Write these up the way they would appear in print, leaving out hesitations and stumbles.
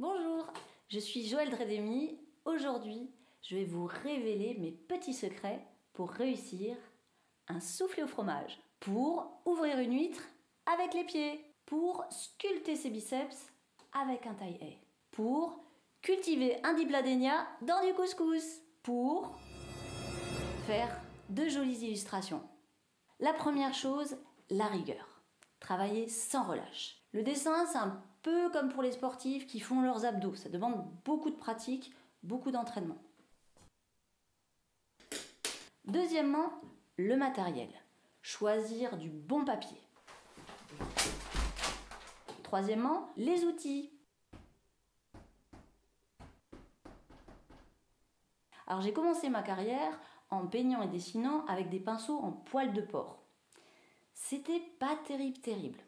Bonjour, je suis Joëlle Dredemi. Aujourd'hui, je vais vous révéler mes petits secrets pour réussir un soufflé au fromage, pour ouvrir une huître avec les pieds, pour sculpter ses biceps avec un taille-haie, pour cultiver un dipladénia dans du couscous, pour faire de jolies illustrations. La première chose, la rigueur. Travailler sans relâche. Le dessin, c'est un peu comme pour les sportifs qui font leurs abdos. Ça demande beaucoup de pratique, beaucoup d'entraînement. Deuxièmement, le matériel. Choisir du bon papier. Troisièmement, les outils. Alors j'ai commencé ma carrière en peignant et dessinant avec des pinceaux en poil de porc. C'était pas terrible.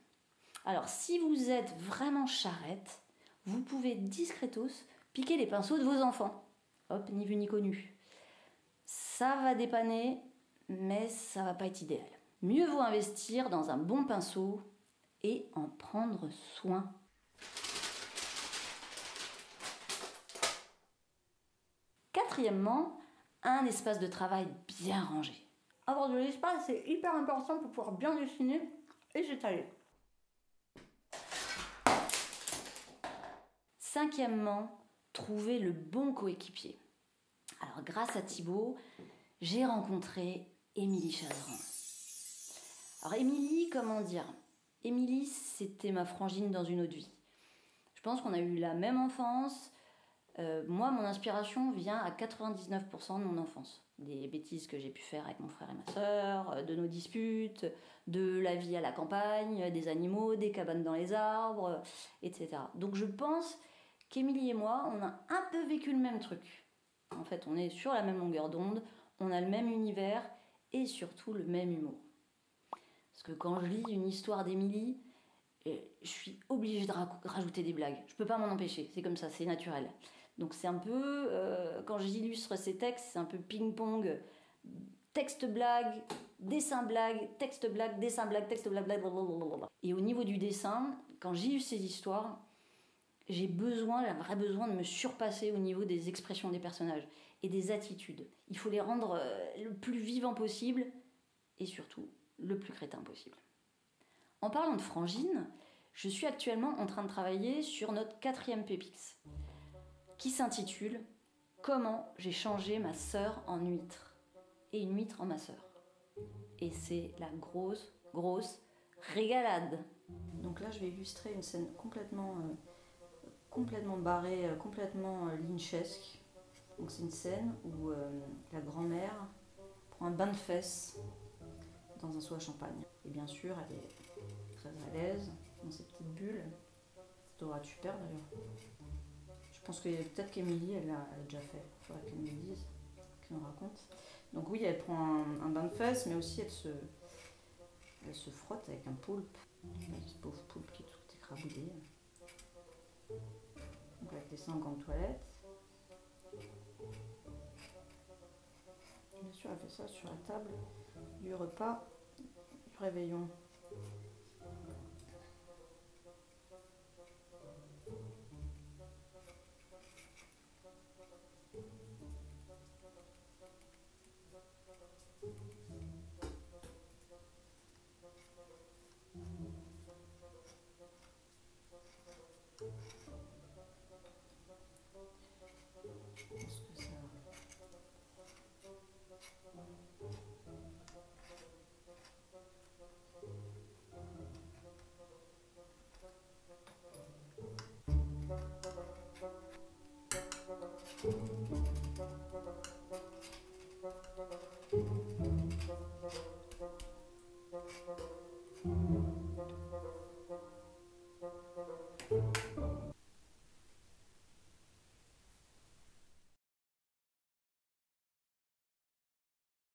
Alors si vous êtes vraiment charrette, vous pouvez discretos piquer les pinceaux de vos enfants. Hop, ni vu ni connu. Ça va dépanner, mais ça va pas être idéal. Mieux vaut investir dans un bon pinceau et en prendre soin. Quatrièmement, un espace de travail bien rangé. Avoir de l'espace, c'est hyper important pour pouvoir bien dessiner et s'étaler. Cinquièmement, trouver le bon coéquipier. Alors grâce à Thibaut, j'ai rencontré Émilie Chazerin. Alors Émilie, comment dire? Émilie, c'était ma frangine dans une autre vie. Je pense qu'on a eu la même enfance. Moi, mon inspiration vient à 99% de mon enfance. Des bêtises que j'ai pu faire avec mon frère et ma sœur, de nos disputes, de la vie à la campagne, des animaux, des cabanes dans les arbres, etc. Donc je pense qu'Émilie et moi, on a un peu vécu le même truc. En fait, on est sur la même longueur d'onde, on a le même univers et surtout le même humour. Parce que quand je lis une histoire d'Émilie, je suis obligée de rajouter des blagues. Je peux pas m'en empêcher, c'est comme ça, c'est naturel. Donc c'est un peu, quand j'illustre ces textes, c'est un peu ping-pong, texte-blague, dessin-blague, texte-blague, dessin-blague, texte-blague, blablabla. Et au niveau du dessin, quand j'illustre ces histoires, j'ai un vrai besoin de me surpasser au niveau des expressions des personnages et des attitudes. Il faut les rendre le plus vivants possible et surtout le plus crétin possible. En parlant de frangine, je suis actuellement en train de travailler sur notre 4e PPX qui s'intitule « Comment j'ai changé ma sœur en huître et une huître en ma sœur ». Et c'est la grosse régalade. Donc là, je vais illustrer une scène complètement barrée, complètement lynchesque. Donc c'est une scène où la grand-mère prend un bain de fesses dans un seau à champagne. Et bien sûr, elle est très à l'aise dans ses petites bulles. Ça devrait être super d'ailleurs. Je pense que peut-être qu'Émilie, elle l'a déjà fait. Il faudrait qu'elle nous le dise, qu'elle nous raconte. Donc oui, elle prend un bain de fesses, mais aussi elle se frotte avec un poulpe. Ce pauvre poulpe qui est tout écrabouillé. Donc avec des seins en gants de toilette. Bien sûr, elle fait ça sur la table du repas du réveillon. Je pense que ça...